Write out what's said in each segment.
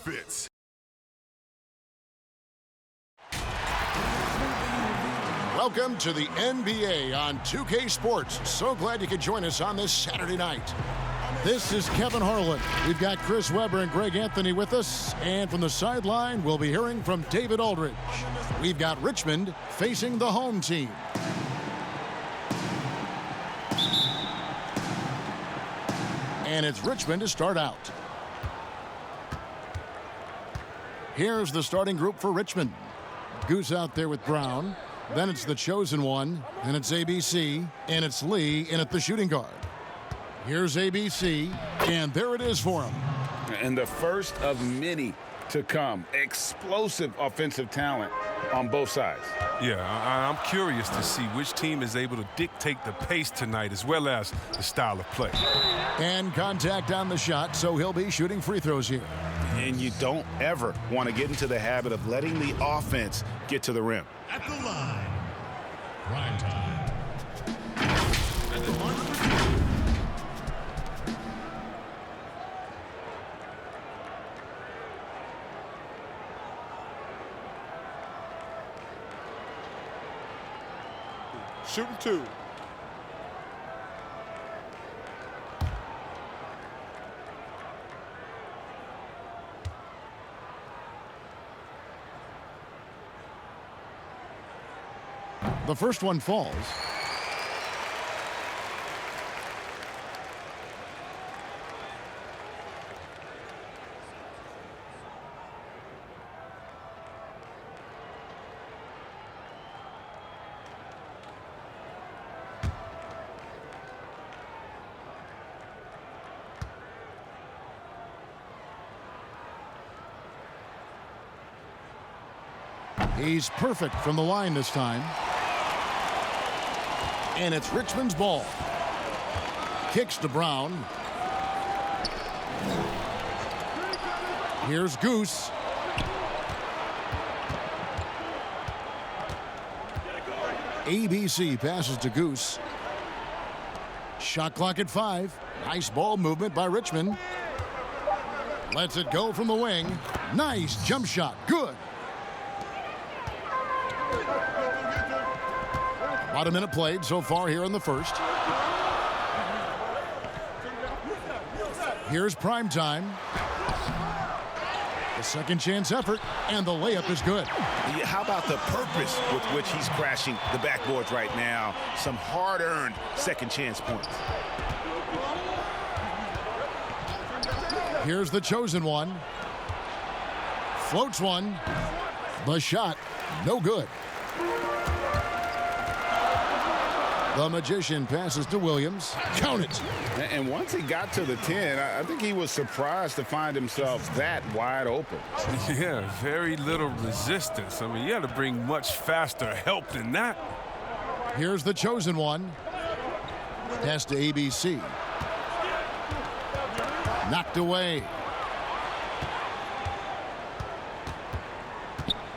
fits. Welcome to the NBA on 2K Sports. So glad you could join us on this Saturday night. This is Kevin Harlan. We've got Chris Webber and Greg Anthony with us. And from the sideline, we'll be hearing from David Aldridge. We've got Richmond facing the home team. And it's Richmond to start out. Here's the starting group for Richmond. Goose out there with Brown. Then it's the chosen one. And it's ABC. And it's Lee in at the shooting guard. Here's ABC. And there it is for him. And the first of many to come. Explosive offensive talent on both sides. Yeah, I'm curious to see which team is able to dictate the pace tonight as well as the style of play. And contact on the shot, so he'll be shooting free throws here. And you don't ever want to get into the habit of letting the offense get to the rim. At the line, prime time. At the line. Shooting two. The first one falls. He's perfect from the line this time. And it's Richmond's ball. Kicks to Brown. Here's Goose. ABC passes to Goose. Shot clock at 5. Nice ball movement by Richmond. Lets it go from the wing. Nice jump shot. Good. About a minute played so far here in the first. Here's prime time. The second chance effort, and the layup is good. Yeah, how about the purpose with which he's crashing the backboards right now? Some hard-earned second chance points. Here's the chosen one. Floats one. The shot, no good. The Magician passes to Williams. Count it. And once he got to the 10, I think he was surprised to find himself that wide open. Yeah, very little resistance. I mean, you got to bring much faster help than that. Here's the chosen one. Pass to ABC. Knocked away.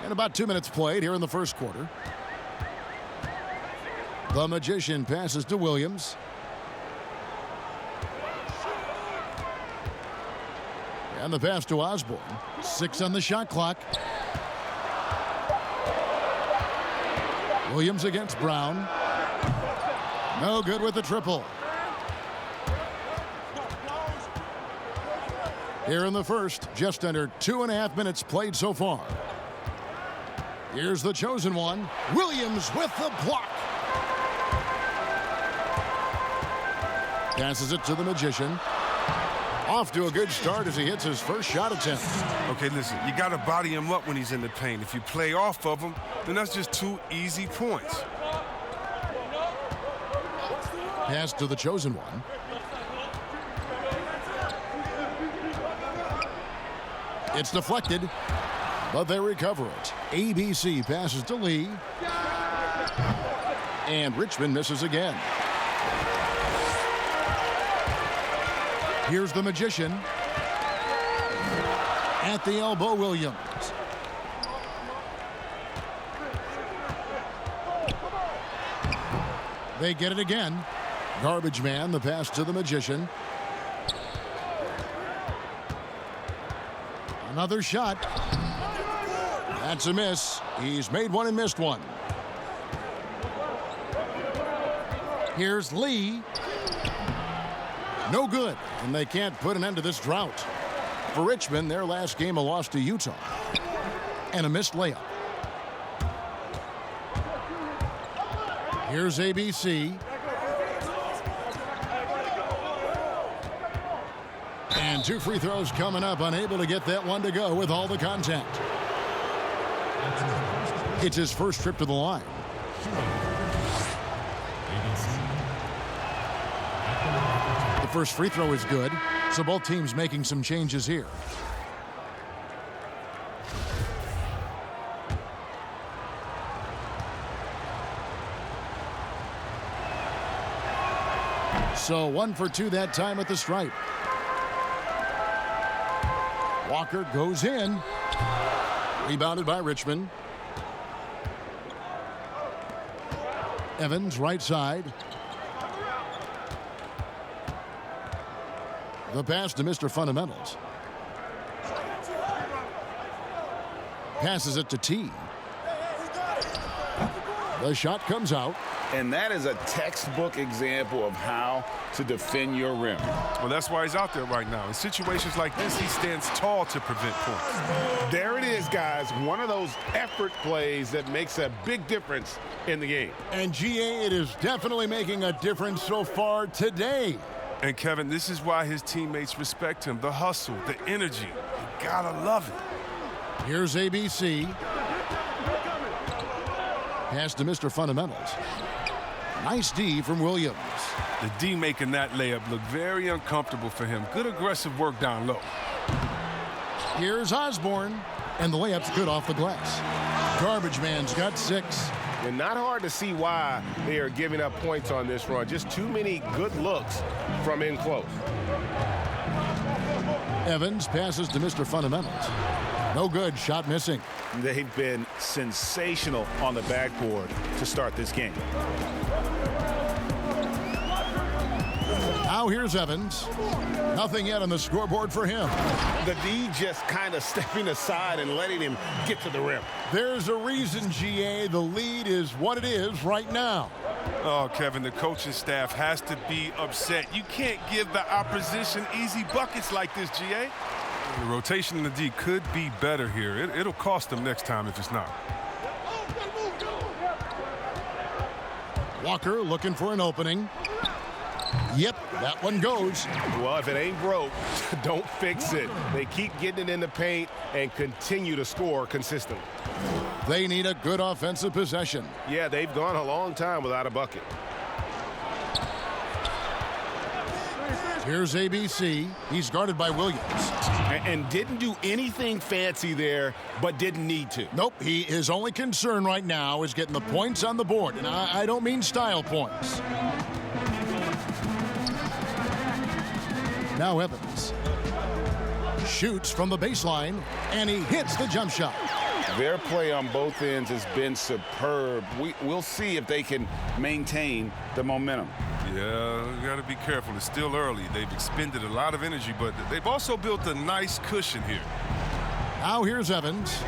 And about 2 minutes played here in the first quarter. The Magician passes to Williams. And the pass to Osborne. 6 on the shot clock. Williams against Brown. No good with the triple. Here in the first, just under 2.5 minutes played so far. Here's the chosen one. Williams with the block. Passes it to the Magician. Off to a good start as he hits his first shot attempt. Okay, listen, you got to body him up when he's in the paint. If you play off of him, then that's just 2 easy points. Pass to the chosen one. It's deflected, but they recover it. ABC passes to Lee. And Richmond misses again. Here's the Magician. At the elbow, Williams. They get it again. Garbage man, the pass to the Magician. Another shot. That's a miss. He's made one and missed one. Here's Lee. No good, and they can't put an end to this drought. For Richmond, their last game a loss to Utah. And a missed layup. Here's ABC. And 2 free throws coming up, unable to get that one to go with all the contact. It's his first trip to the line. The first free throw is good, so both teams making some changes here. So 1 for 2 that time at the stripe. Walker goes in. Rebounded by Richmond. Evans right side. The pass to Mr. Fundamentals. Passes it to T. The shot comes out. And that is a textbook example of how to defend your rim. Well, that's why he's out there right now. In situations like this, he stands tall to prevent points. There it is, guys. One of those effort plays that makes a big difference in the game. And GA, it is definitely making a difference so far today. And Kevin, this is why his teammates respect him. The hustle, the energy. You gotta love it. Here's ABC. Pass to Mr. Fundamentals. Nice D from Williams. The D making that layup look very uncomfortable for him. Good aggressive work down low. Here's Osborne. And the layup's good off the glass. Garbage man's got 6. And not hard to see why they are giving up points on this run. Just too many good looks from in close. Evans passes to Mr. Fundamentals. No good. Shot missing. They've been sensational on the backboard to start this game. Now here's Evans. Nothing yet on the scoreboard for him. The D just kind of stepping aside and letting him get to the rim. There's a reason, GA. The lead is what it is right now. Oh, Kevin, the coaching staff has to be upset. You can't give the opposition easy buckets like this, GA. The rotation in the D could be better here. It'll cost them next time if it's not. Walker looking for an opening. Yep, that one goes. Well, if it ain't broke, don't fix it. They keep getting it in the paint and continue to score consistently. They need a good offensive possession. Yeah, they've gone a long time without a bucket. Here's ABC. He's guarded by Williams. And didn't do anything fancy there, but didn't need to. Nope, his only concern right now is getting the points on the board. And I don't mean style points. Now Evans shoots from the baseline, and he hits the jump shot. Their play on both ends has been superb. We'll see if they can maintain the momentum. Yeah, you got to be careful. It's still early. They've expended a lot of energy, but they've also built a nice cushion here. Now here's Evans.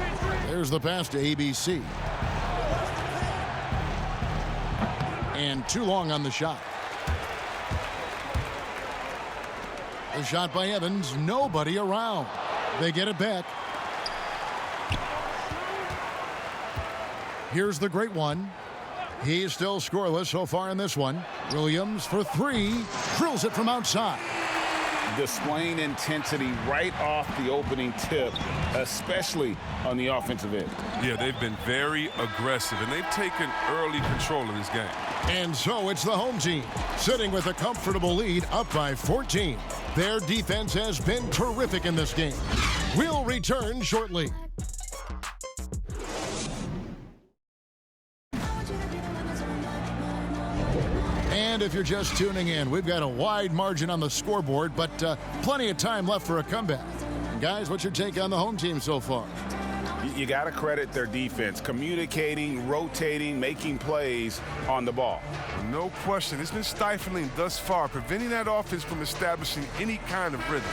There's the pass to ABC. And too long on the shot. The shot by Evans, nobody around. They get it back. Here's the great one. He's still scoreless so far in this one. Williams for 3, drills it from outside. Displaying intensity right off the opening tip, especially on the offensive end. Yeah, they've been very aggressive, and they've taken early control of this game. And so it's the home team, sitting with a comfortable lead, up by 14. Their defense has been terrific in this game. We'll return shortly. And if you're just tuning in, we've got a wide margin on the scoreboard, but plenty of time left for a comeback. Guys, what's your take on the home team so far? You got to credit their defense, communicating, rotating, making plays on the ball. No question. It's been stifling thus far, preventing that offense from establishing any kind of rhythm.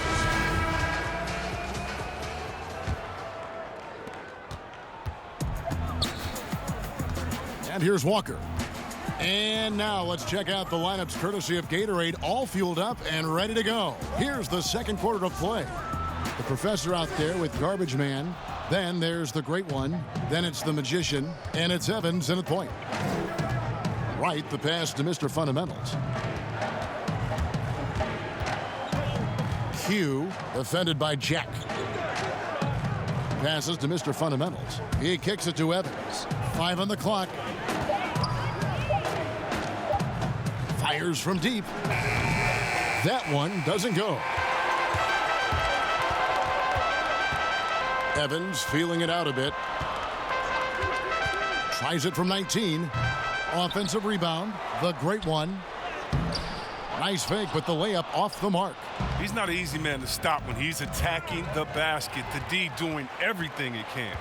And here's Walker. And now let's check out the lineups courtesy of Gatorade, all fueled up and ready to go. Here's the second quarter of play. The professor out there with Garbage Man. Then there's the Great One. Then it's the Magician. And it's Evans in at point. Right, the pass to Mr. Fundamentals. Q, defended by Jack. Passes to Mr. Fundamentals. He kicks it to Evans. 5 on the clock. Fires from deep. That one doesn't go. Evans feeling it out a bit. Tries it from 19. Offensive rebound. The Great One. Nice fake, but the layup off the mark. He's not an easy man to stop when he's attacking the basket. The D doing everything it can.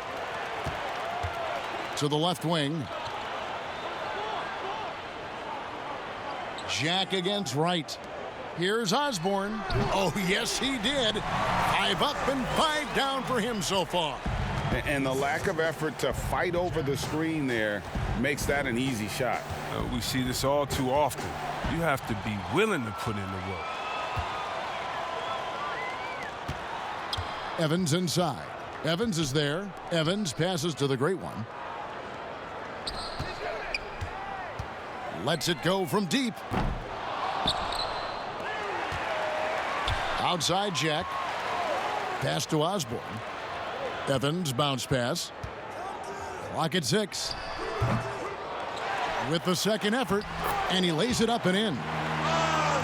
To the left wing. Jack against Wright. Here's Osborne. Oh, yes, he did. 5 up and 5 down for him so far. And the lack of effort to fight over the screen there makes that an easy shot. We see this all too often. You have to be willing to put in the work. Evans inside. Evans is there. Evans passes to the Great One. Lets it go from deep. Outside Jack. Pass to Osborne. Evans bounce pass. Clock at 6. With the second effort, and he lays it up and in.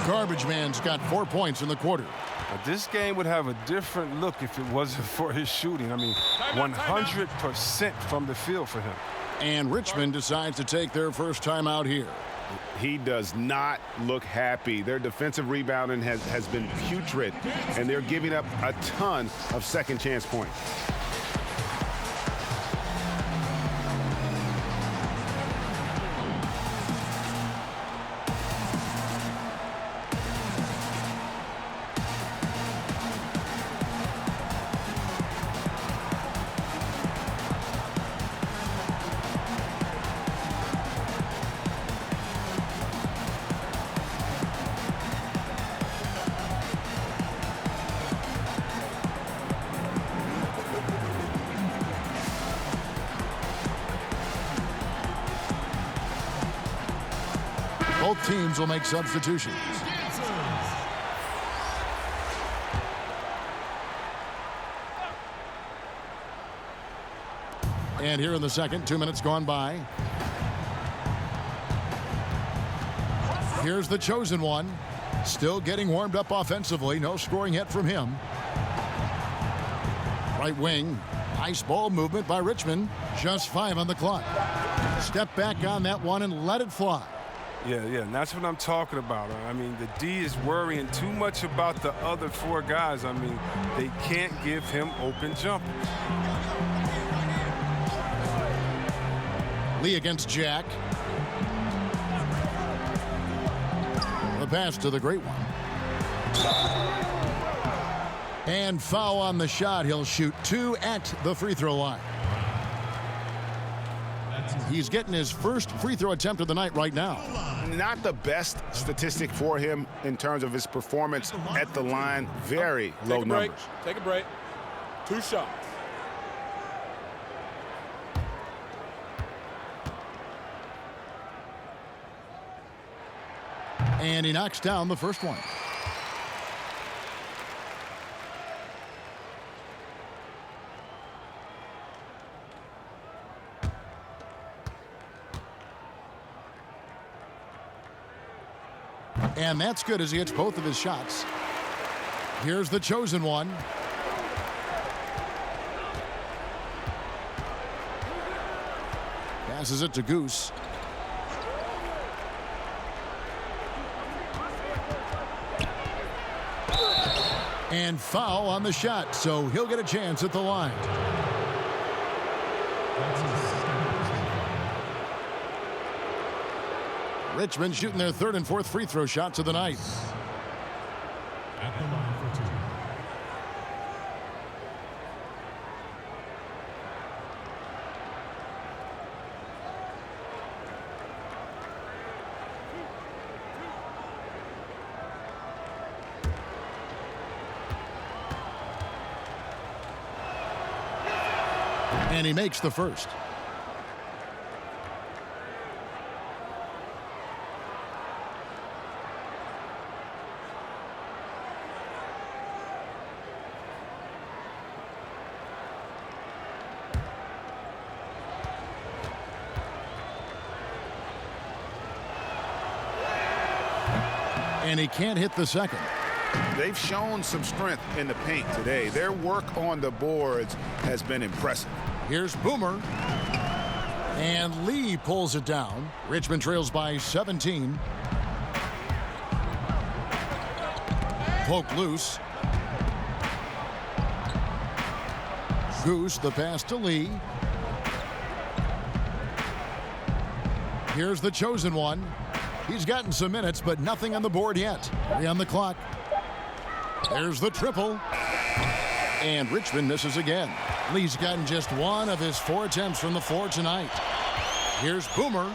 Garbage Man's got 4 points in the quarter. Now, this game would have a different look if it wasn't for his shooting. I mean, 100% from the field for him. And Richmond decides to take their first time out here. He does not look happy. Their defensive rebounding has been putrid, and they're giving up a ton of second chance points. Both teams will make substitutions. And here in the second, 2 minutes gone by. Here's the chosen one. Still getting warmed up offensively. No scoring yet from him. Right wing. Nice ball movement by Richmond. Just 5 on the clock. Step back on that one and let it fly. Yeah, and that's what I'm talking about. I mean, the D is worrying too much about the other 4 guys. I mean, they can't give him open jumpers. Lee against Jack. The pass to the Great One. And foul on the shot. He'll shoot 2 at the free throw line. He's getting his first free throw attempt of the night right now. Not the best statistic for him in terms of his performance at the line. Very low numbers. Take a break. 2 shots. And he knocks down the first one. And that's good as he hits both of his shots. Here's the chosen one. Passes it to Goose. And foul on the shot, so he'll get a chance at the line. Richmond shooting their 3rd and 4th free throw shots of the night. At the line for 2. And he makes the first. And he can't hit the second. They've shown some strength in the paint today. Their work on the boards has been impressive. Here's Boomer. And Lee pulls it down. Richmond trails by 17. Poke loose. Goose, the pass to Lee. Here's the chosen one. He's gotten some minutes, but nothing on the board yet. 3 on the clock. There's the triple. And Richmond misses again. Lee's gotten just 1 of his 4 attempts from the floor tonight. Here's Boomer.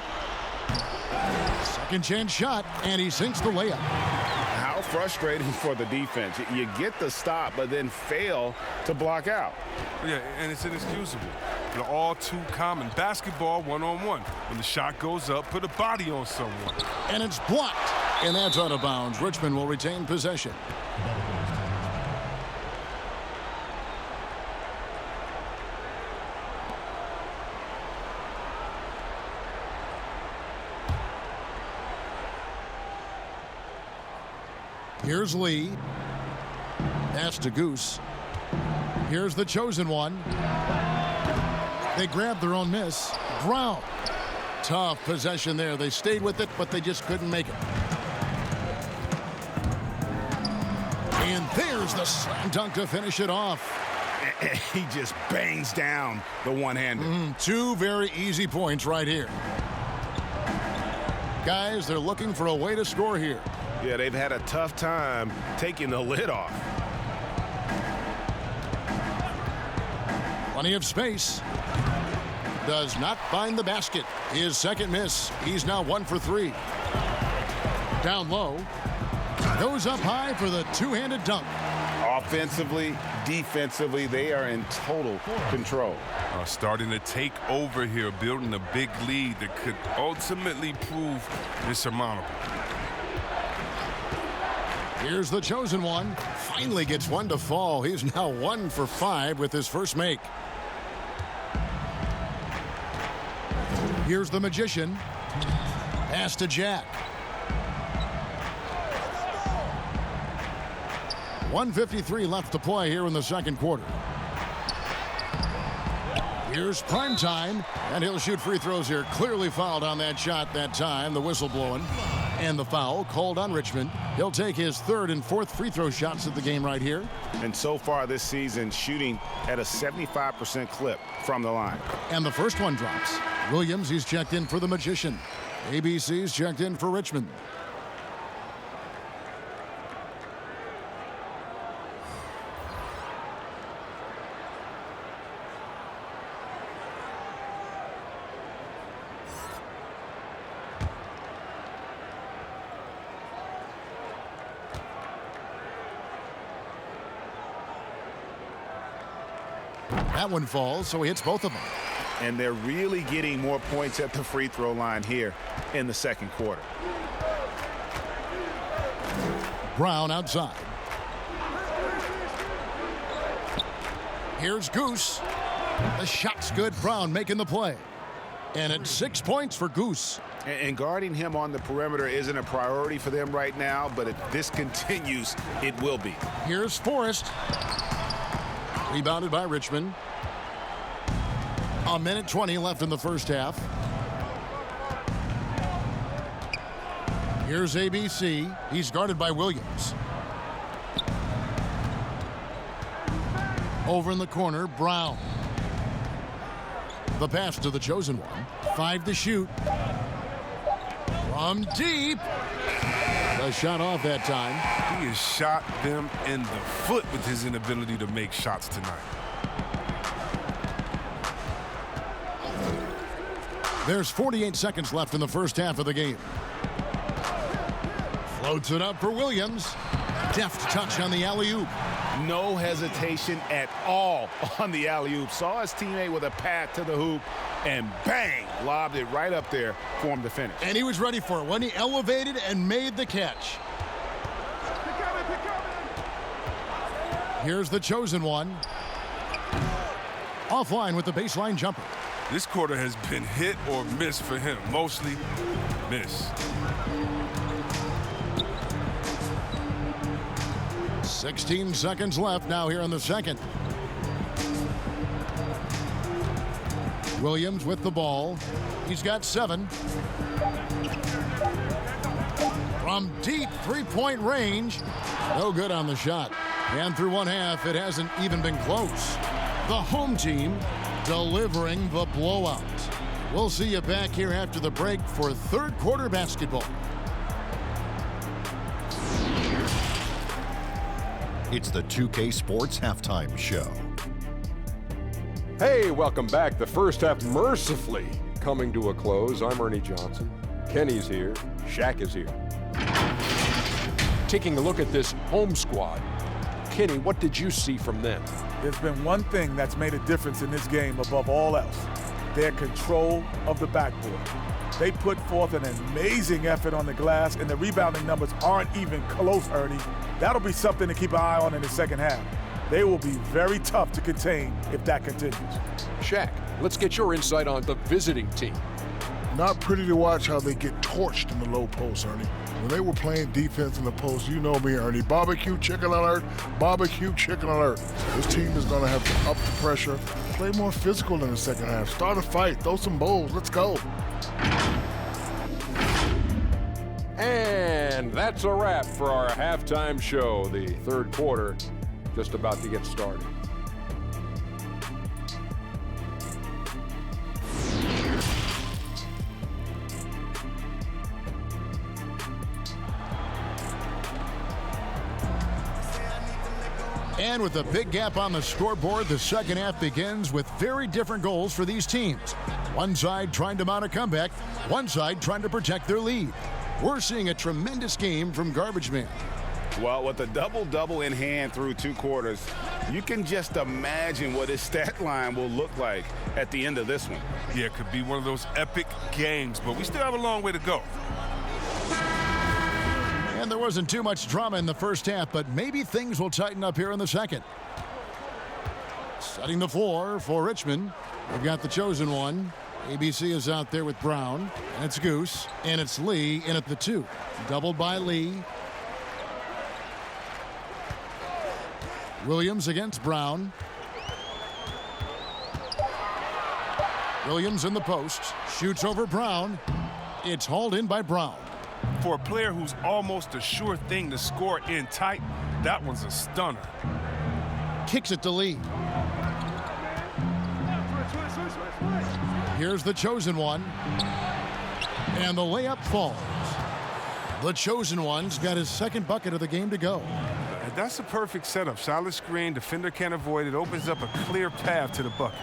Second chance shot, and he sinks the layup. How frustrating for the defense. You get the stop, but then fail to block out. Yeah, and it's inexcusable. They're all too common. Basketball one-on-one. When the shot goes up, put a body on someone. And it's blocked. And that's out of bounds. Richmond will retain possession. Here's Lee. Pass to Goose. Here's the chosen one. They grabbed their own miss. Brown. Tough possession there. They stayed with it, but they just couldn't make it. And there's the slam dunk to finish it off. He just bangs down the one-hander. 2 very easy points right here. Guys, they're looking for a way to score here. Yeah, they've had a tough time taking the lid off. Plenty of space. Does not find the basket. His second miss. He's now 1 for 3. Down low. Goes up high for the two-handed dunk. Offensively, defensively, they are in total control. Starting to take over here, building a big lead that could ultimately prove insurmountable. Here's the chosen one. Finally gets one to fall. He's now 1 for 5 with his first make. Here's the magician. Pass to Jack. 1:53 left to play here in the second quarter. Here's prime time, and he'll shoot free throws here. Clearly fouled on that shot that time. The whistle blowing. And the foul called on Richmond. He'll take his 3rd and 4th free throw shots of the game right here. And so far this season, shooting at a 75% clip from the line. And the first one drops. Williams, he's checked in for the magician. ABC's checked in for Richmond. That one falls, so he hits both of them. And they're really getting more points at the free throw line here in the second quarter. Brown outside. Here's Goose. The shot's good. Brown making the play. And it's 6 points for Goose. And guarding him on the perimeter isn't a priority for them right now, but if this continues, it will be. Here's Forrest. Rebounded by Richmond. 1:20 left in the first half. Here's ABC. He's guarded by Williams. Over in the corner, Brown. The pass to the chosen one. 5 to shoot. From deep. The shot off that time. He has shot them in the foot with his inability to make shots tonight. There's 48 seconds left in the first half of the game. Floats it up for Williams. Deft touch on the alley-oop. No hesitation at all on the alley-oop. Saw his teammate with a path to the hoop, and bang, lobbed it right up there for him to finish. And he was ready for it when he elevated and made the catch. Here's the chosen one. Offline with the baseline jumper. This quarter has been hit or miss for him. Mostly miss. 16 seconds left now here in the second. Williams with the ball. He's got 7. From deep three-point range. No good on the shot. And through one half, it hasn't even been close. The home team delivering the blowout. We'll see you back here after the break for third quarter basketball. It's the 2K Sports Halftime Show. Hey, welcome back. The first half mercifully coming to a close. I'm Ernie Johnson. Kenny's here. Shaq is here. Taking a look at this home squad. Kenny, what did you see from them? There's been one thing that's made a difference in this game above all else. Their control of the backboard. They put forth an amazing effort on the glass, and the rebounding numbers aren't even close, Ernie. That'll be something to keep an eye on in the second half. They will be very tough to contain if that continues. Shaq, let's get your insight on the visiting team. Not pretty to watch how they get torched in the low post, Ernie. When they were playing defense in the post, you know me, Ernie. Barbecue chicken alert, barbecue chicken alert. This team is going to have to up the pressure, play more physical in the second half, start a fight, throw some bowls, let's go. And that's a wrap for our halftime show. The third quarter just about to get started. And with a big gap on the scoreboard, the second half begins with very different goals for these teams. One side trying to mount a comeback, one side trying to protect their lead. We're seeing a tremendous game from Garbage Man. Well, with a double-double in hand through 2 quarters, you can just imagine what his stat line will look like at the end of this one. Yeah, it could be one of those epic games, but we still have a long way to go. And there wasn't too much drama in the first half, but maybe things will tighten up here in the second. Setting the floor for Richmond. We've got the chosen one. ABC is out there with Brown, and it's Goose, and it's Lee in at the 2. Doubled by Lee. Williams against Brown. Williams in the post, shoots over Brown. It's hauled in by Brown. For a player who's almost a sure thing to score in tight, that one's a stunner. Kicks it to Lee. Here's the chosen one. And the layup falls. The chosen one's got his second bucket of the game to go. That's a perfect setup. Solid screen, defender can't avoid it, opens up a clear path to the bucket.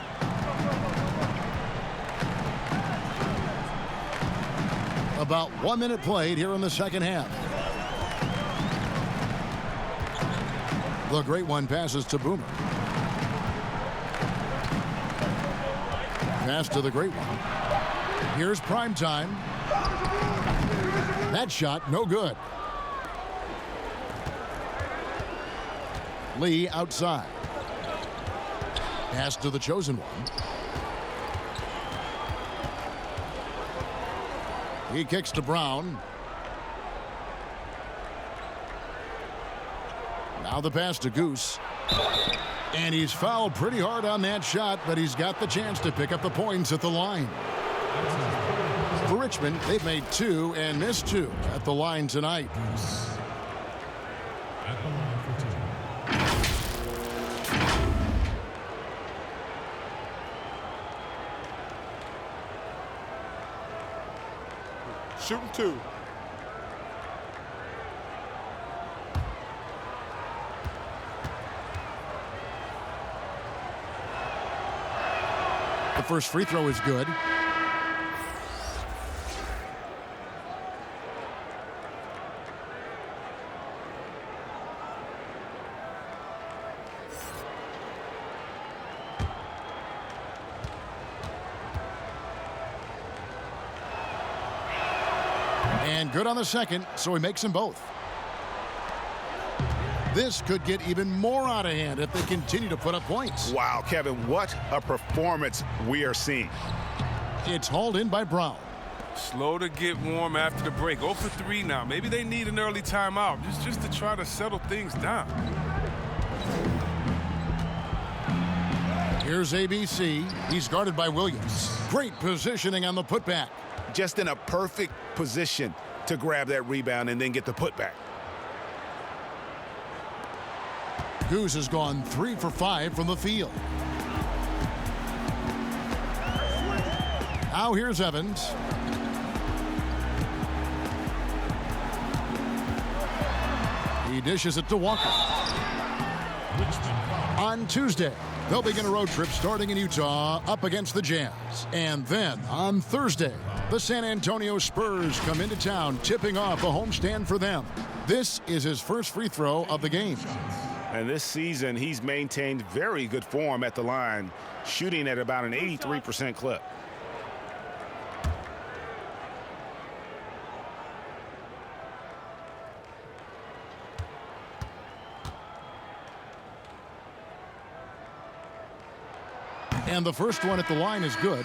About 1 minute played here in the second half. The great one passes to Boomer. Pass to the great one. Here's prime time. That shot, no good. Lee outside. Pass to the chosen one. He kicks to Brown. Now the pass to Goose. And he's fouled pretty hard on that shot, but he's got the chance to pick up the points at the line. For Richmond, they've made 2 and missed 2 at the line tonight. At the line for 2. Shooting 2. The first free throw is good. And good on the second, so he makes them both. This could get even more out of hand if they continue to put up points. Wow, Kevin, what a performance we are seeing. It's hauled in by Brown. Slow to get warm after the break. 0 for 3 now. Maybe they need an early timeout just to try to settle things down. Here's ABC. He's guarded by Williams. Great positioning on the putback. Just in a perfect position to grab that rebound and then get the putback. Goose has gone 3 for 5 from the field. Now here's Evans. He dishes it to Walker. On Tuesday, they'll begin a road trip starting in Utah up against the Jazz. And then on Thursday, the San Antonio Spurs come into town, tipping off a homestand for them. This is his first free throw of the game. And this season, he's maintained very good form at the line, shooting at about an 83% clip. And the first one at the line is good.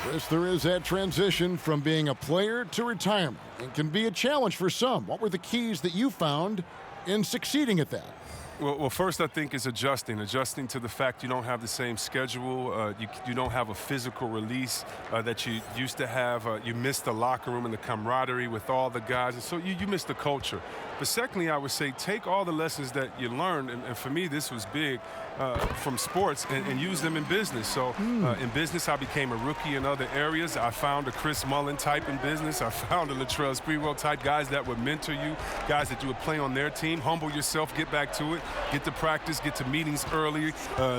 Chris, there is that transition from being a player to retirement. It can be a challenge for some. What were the keys that you found in succeeding at that? Well, first I think is adjusting to the fact you don't have the same schedule. You don't have a physical release that you used to have. You miss the locker room and the camaraderie with all the guys, and so you miss the culture. But secondly, I would say take all the lessons that you learned, and for me this was big, from sports and use them in business. So in business, I became a rookie in other areas. I found a Chris Mullin type in business. I found a Latrell Sprewell type, guys that would mentor you, guys that you would play on their team. Humble yourself, get back to it. Get to practice, get to meetings early,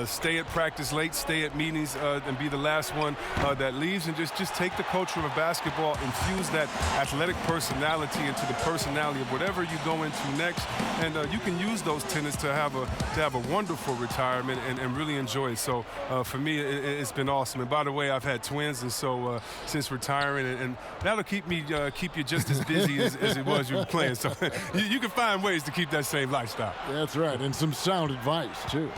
stay at practice late, stay at meetings, and be the last one that leaves. And just take the culture of basketball, infuse that athletic personality into the personality of whatever you go into next. And you can use those tenets to have a wonderful retirement and really enjoy it. So for me, it's been awesome. And by the way, I've had twins, and so since retiring, and that'll keep you just as busy as it was you were playing. So you can find ways to keep that same lifestyle. That's right, and some sound advice, too.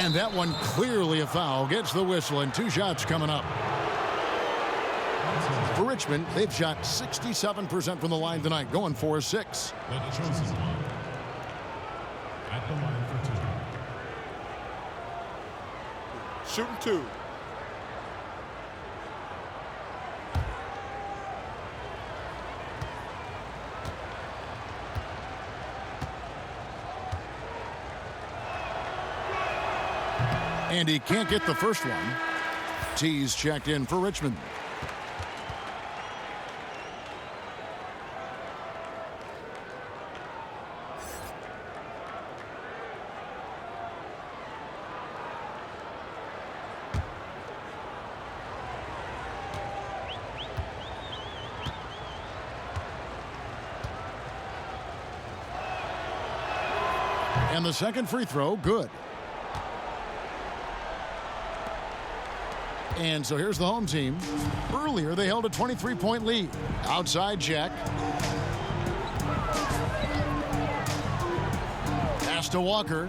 And that one clearly a foul. Gets the whistle, and 2 shots coming up. For Richmond, they've shot 67% from the line tonight, going 4-6. The chosen one at the line for 2. Shooting 2. And he can't get the first one. T's checked in for Richmond. And the second free throw, good. And so here's the home team. Earlier, they held a 23-point lead. Outside Jack. Pass to Walker.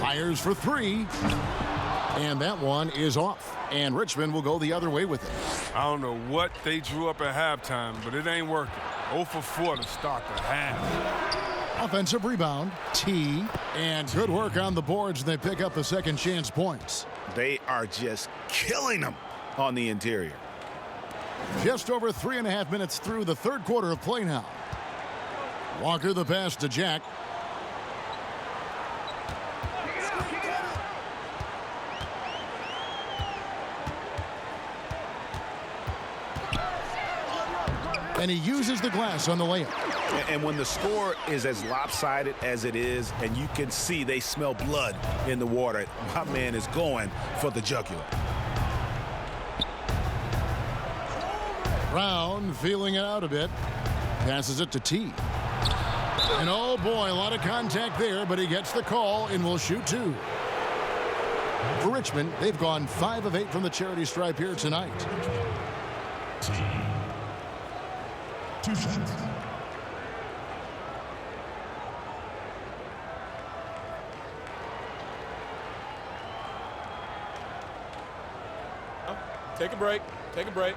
Fires for 3. And that one is off. And Richmond will go the other way with it. I don't know what they drew up at halftime, but it ain't working. 0 for 4 to start the half. Offensive rebound, T. And good work on the boards, and they pick up the second chance points. They are just killing them on the interior. Just over 3.5 minutes through the third quarter of play now. Walker the pass to Jack. And he uses the glass on the layup. And when the score is as lopsided as it is, and you can see they smell blood in the water, my man is going for the jugular. Brown feeling it out a bit. Passes it to T. And oh boy, a lot of contact there, but he gets the call and will shoot 2. For Richmond, they've gone 5 of 8 from the charity stripe here tonight. 2 shots. Take a break. Take a break.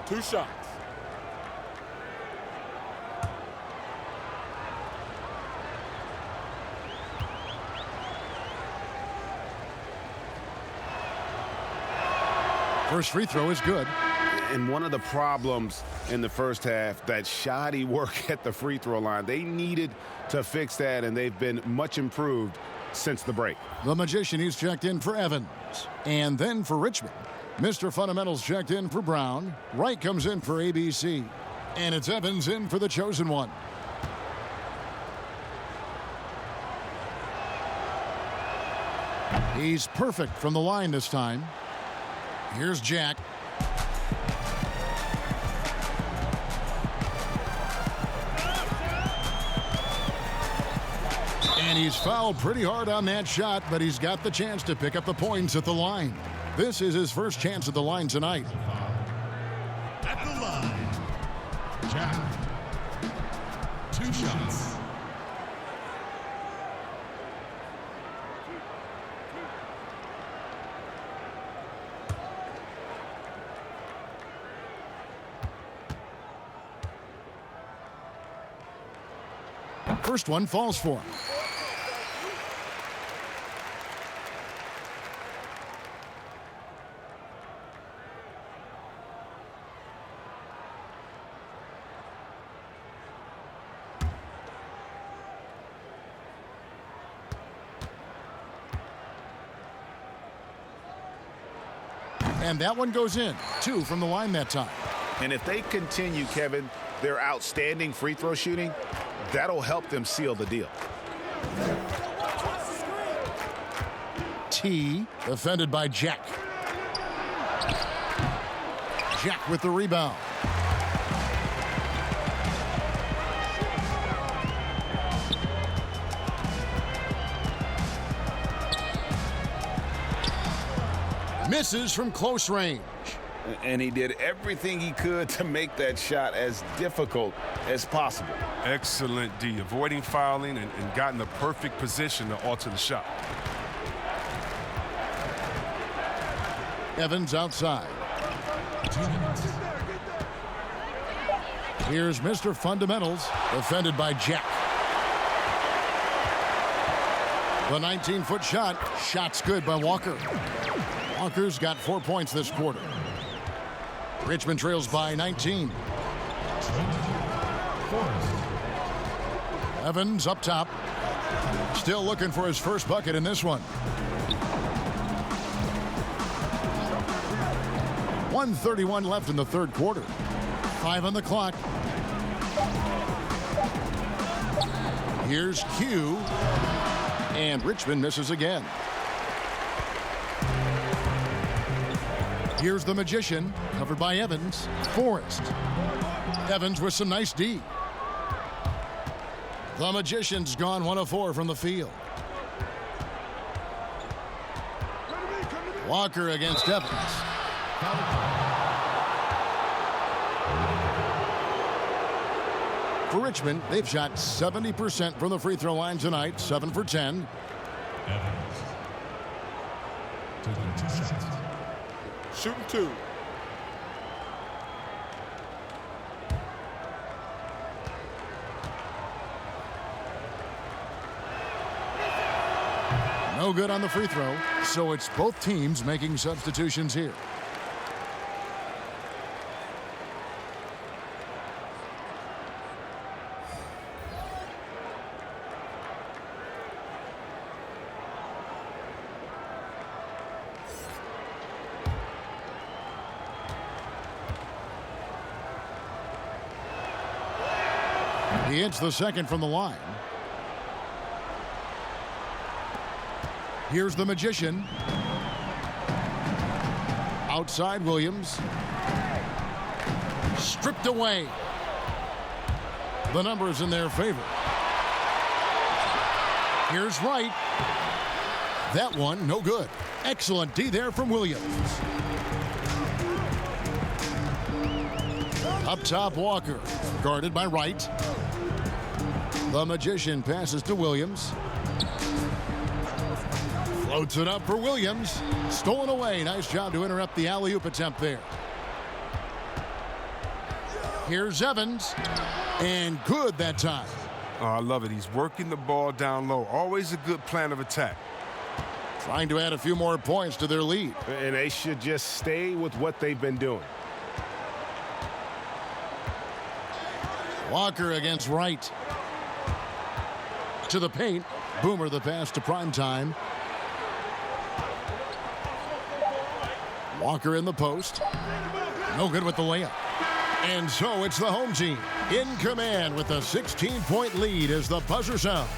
2 shots. First free throw is good. And one of the problems in the first half, that shoddy work at the free throw line. They needed to fix that, and they've been much improved since the break. The Magician, he's checked in for Evans. And then for Richmond, Mr. Fundamentals checked in for Brown. Wright comes in for ABC. And it's Evans in for the chosen one. He's perfect from the line this time. Here's Jack. And he's fouled pretty hard on that shot, but he's got the chance to pick up the points at the line. This is his first chance at the line tonight. At the line, Jack. 2 shots. First one falls for him. And that one goes in. 2 from the line that time. And if they continue, Kevin, their outstanding free throw shooting, that'll help them seal the deal. T, defended by Jack. Jack with the rebound. Misses from close range. And he did everything he could to make that shot as difficult as possible. Excellent D, avoiding fouling and got in the perfect position to alter the shot. Evans outside. 2 minutes. Here's Mr. Fundamentals, defended by Jack. The 19-foot shot. Shot's good by Walker. Walker's got 4 points this quarter. Richmond trails by 19. Evans up top. Still looking for his first bucket in this one. 1:31 left in the third quarter. 5 on the clock. Here's Q. And Richmond misses again. Here's the Magician, covered by Evans. Forrest. Evans with some nice D. The Magician's gone 1 of 4 from the field. Walker against Evans. For Richmond, they've shot 70% from the free throw line tonight, 7 for 10. Evans. Taking 2 shots. Shooting 2. No good on the free throw, so it's both teams making substitutions here. He hits the second from the line. Here's the Magician. Outside Williams. Stripped away. The numbers in their favor. Here's Wright. That one, no good. Excellent D there from Williams. Up top, Walker, guarded by Wright. The Magician passes to Williams. Floats it up for Williams. Stolen away. Nice job to interrupt the alley-oop attempt there. Here's Evans. And good that time. Oh, I love it. He's working the ball down low. Always a good plan of attack. Trying to add a few more points to their lead. And they should just stay with what they've been doing. Walker against Wright. To the paint. Boomer the pass to Primetime. Walker in the post. No good with the layup. And so it's the home team in command with a 16-point lead as the buzzer sounds.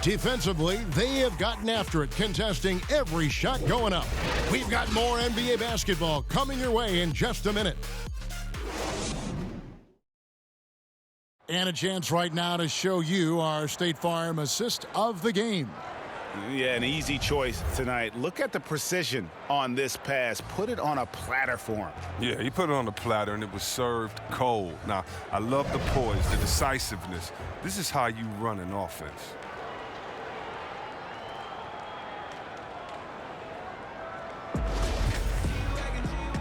Defensively, they have gotten after it, contesting every shot going up. We've got more NBA basketball coming your way in just a minute. And a chance right now to show you our State Farm assist of the game. Yeah, an easy choice tonight. Look at the precision on this pass. Put it on a platter for him. Yeah, he put it on the platter, and it was served cold. Now, I love the poise, the decisiveness. This is how you run an offense.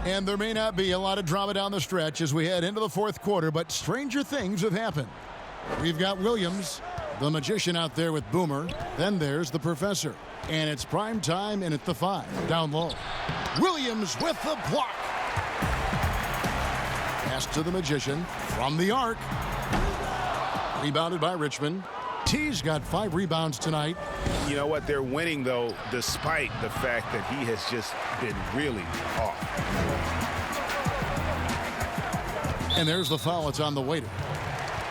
And there may not be a lot of drama down the stretch as we head into the fourth quarter, but stranger things have happened. We've got Williams, the Magician, out there with Boomer. Then there's the Professor. And it's Primetime in at the 5. Down low. Williams with the block. Pass to the Magician from the arc. Rebounded by Richmond. T's got 5 rebounds tonight. You know what? They're winning, though, despite the fact that he has just been really off. And there's the foul. It's on the waiter.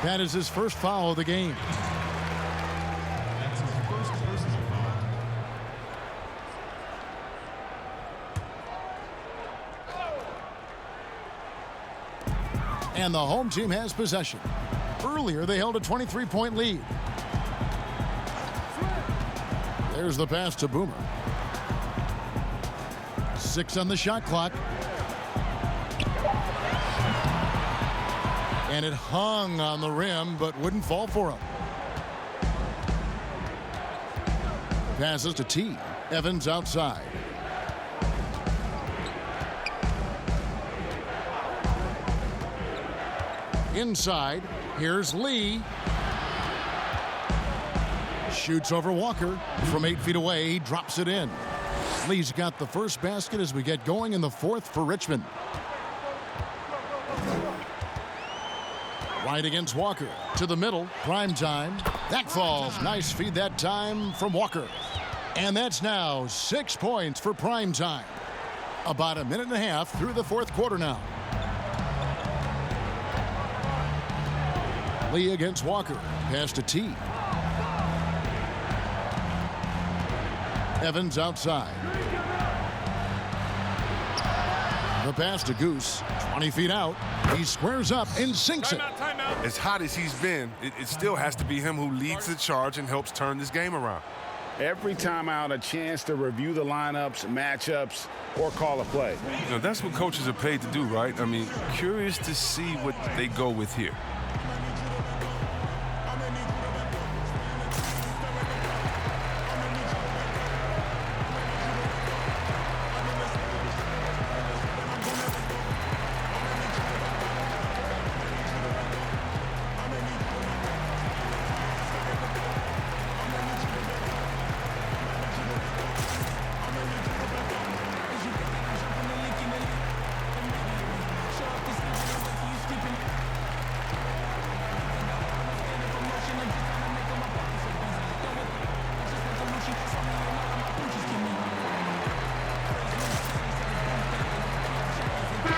That is his first foul of the game. That's his first personal foul. And the home team has possession. Earlier, they held a 23-point lead. There's the pass to Boomer. 6 on the shot clock. And it hung on the rim, but wouldn't fall for him. Passes to T. Evans outside. Inside, here's Lee. Shoots over Walker from 8 feet away. He drops it in. Lee's got the first basket as we get going in the fourth for Richmond. Right against Walker. To the middle. Primetime. That falls. Nice feed that time from Walker. And that's now 6 points for Primetime. About a minute and a half through the fourth quarter now. Lee against Walker. Pass to T. Evans outside. The pass to Goose. 20 feet out. He squares up and sinks it. Timeout. As hot as he's been, it still has to be him who leads the charge and helps turn this game around. Every time out, a chance to review the lineups, matchups, or call a play. You know, that's what coaches are paid to do, right? I mean, curious to see what they go with here.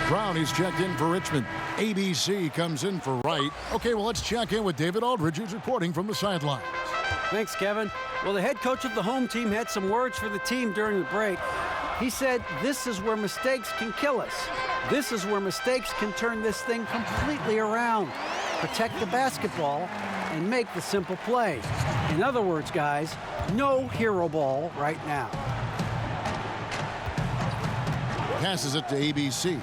Brown, he's checked in for Richmond. ABC comes in for Wright. Okay, well, let's check in with David Aldridge, who's reporting from the sidelines. Thanks, Kevin. Well, the head coach of the home team had some words for the team during the break. He said, this is where mistakes can kill us. This is where mistakes can turn this thing completely around. Protect the basketball and make the simple play. In other words, guys, no hero ball right now. Passes it to ABC.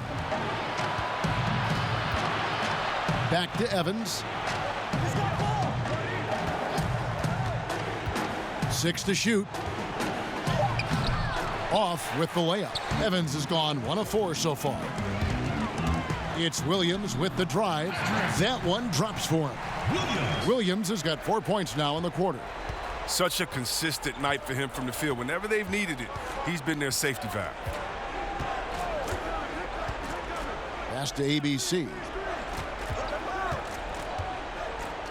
Back to Evans. 6 to shoot. Off with the layup. Evans has gone 1 of 4 so far. It's Williams with the drive. That one drops for him. Williams has got 4 points now in the quarter. Such a consistent night for him from the field. Whenever they've needed it, he's been their safety valve. Pass to ABC.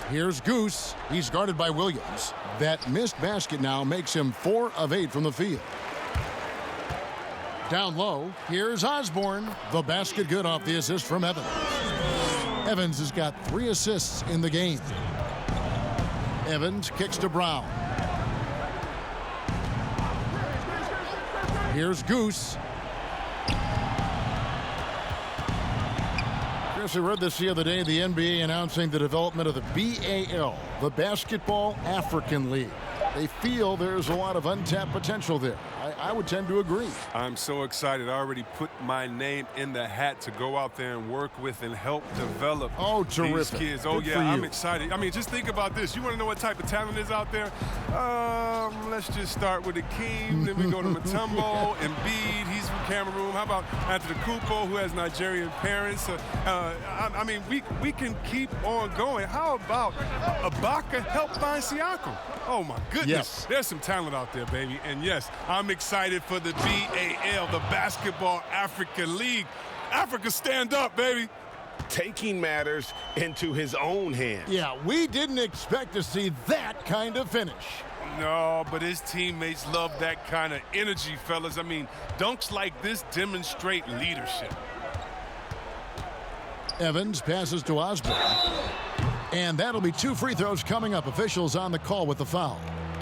Here's Goose. He's guarded by Williams. That missed basket now makes him 4 of 8 from the field. Down low, here's Osborne. The basket good off the assist from Evans. Evans has got 3 assists in the game. Evans kicks to Brown. Here's Goose. Chris, we read this the other day, the NBA announcing the development of the BAL, the Basketball African League. They feel there's a lot of untapped potential there. I would tend to agree. I'm so excited. I already put my name in the hat to go out there and work with and help develop these kids. Oh, yeah, I'm excited. I mean, just think about this. You want to know what type of talent is out there? Let's just start with Akeem. Then we go to Mutombo, Embiid. He's from Cameroon. How about Antetokounmpo, who has Nigerian parents? I mean, we can keep on going. How about Ibaka help find Siakam? Oh, my goodness. Yes. There's some talent out there, baby. And, yes, I'm excited for the BAL, the Basketball African League. Africa, stand up, baby. Taking matters into his own hands. Yeah, we didn't expect to see that kind of finish. No, but his teammates love that kind of energy, fellas. I mean, dunks like this demonstrate leadership. Evans passes to Osborne. And that'll be 2 free throws coming up. Officials on the call with the foul.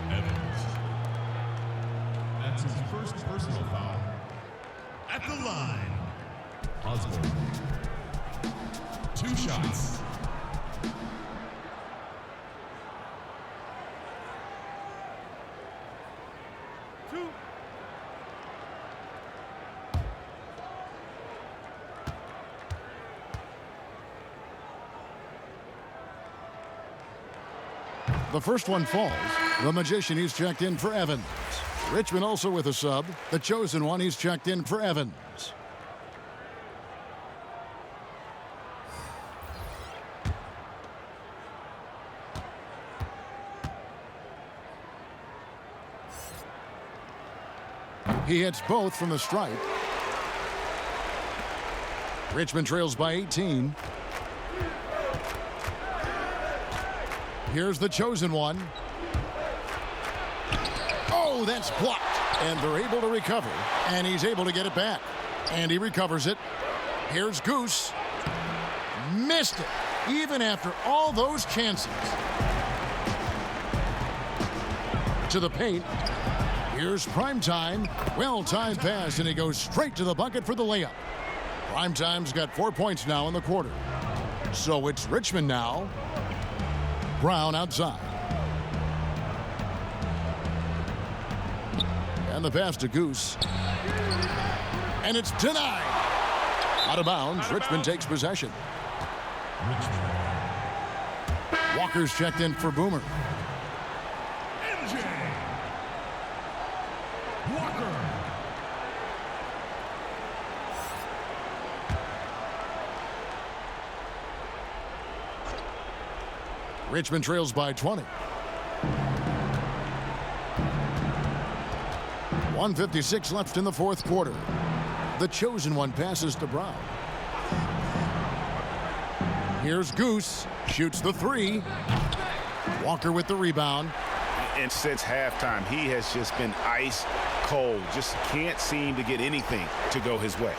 Evans. That's his first personal foul. At the line, Osborne. 2 shots. The first one falls. The Magician, he's checked in for Evans. Richmond also with a sub. The Chosen One, he's checked in for Evans. He hits both from the stripe. Richmond trails by 18. Here's the Chosen One. Oh, that's blocked. And they're able to recover. And he's able to get it back. And he recovers it. Here's Goose. Missed it. Even after all those chances. To the paint. Here's Primetime. Well-timed pass, and he goes straight to the bucket for the layup. Primetime's got 4 points now in the quarter. So it's Richmond now. Brown outside. And the pass to Goose. And it's denied. Out of bounds. Richmond takes possession. Walker's checked in for Boomer. Richmond trails by 20. 1:56 left in the fourth quarter. The Chosen One passes to Brown. Here's Goose. Shoots the 3. Walker with the rebound. And since halftime, he has just been ice cold. Just can't seem to get anything to go his way.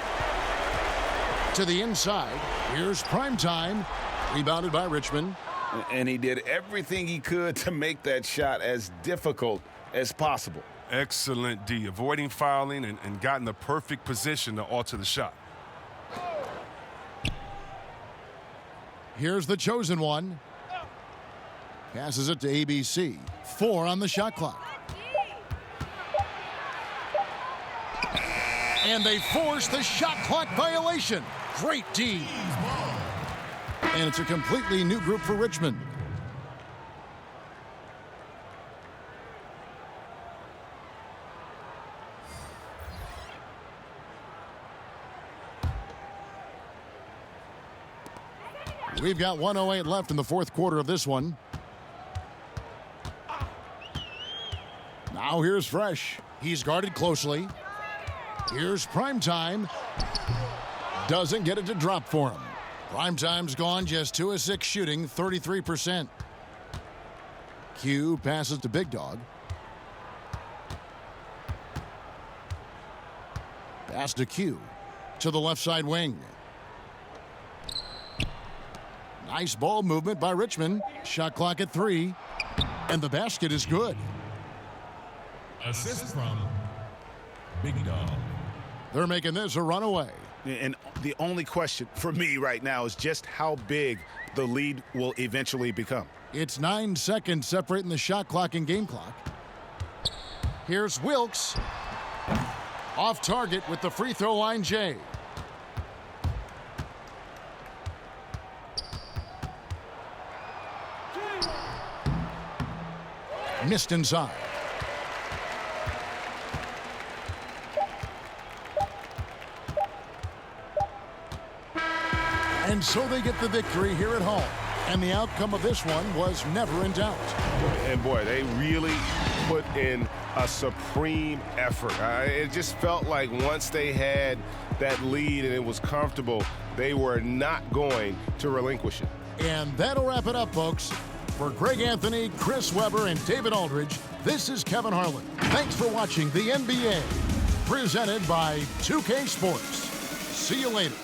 To the inside. Here's Primetime. Rebounded by Richmond. And he did everything he could to make that shot as difficult as possible. Excellent D, avoiding fouling and got in the perfect position to alter the shot. Here's the Chosen One. Passes it to ABC. 4 on the shot clock. And they force the shot clock violation. Great D. And it's a completely new group for Richmond. We've got 1:08 left in the fourth quarter of this one. Now here's Fresh. He's guarded closely. Here's Primetime. Doesn't get it to drop for him. Primetime's gone just 2 of 6 shooting, 33%. Q passes to Big Dog. Pass to Q to the left side wing. Nice ball movement by Richmond. Shot clock at 3. And the basket is good. Assist from Big Dog. They're making this a runaway. And the only question for me right now is just how big the lead will eventually become. It's 9 seconds separating the shot clock and game clock. Here's Wilkes. Off target with the free throw line, Jay. Missed inside. And so they get the victory here at home. And the outcome of this one was never in doubt. And boy, they really put in a supreme effort. It just felt like once they had that lead and it was comfortable, they were not going to relinquish it. And that'll wrap it up, folks. For Greg Anthony, Chris Webber, and David Aldridge, this is Kevin Harlan. Thanks for watching the NBA, presented by 2K Sports. See you later.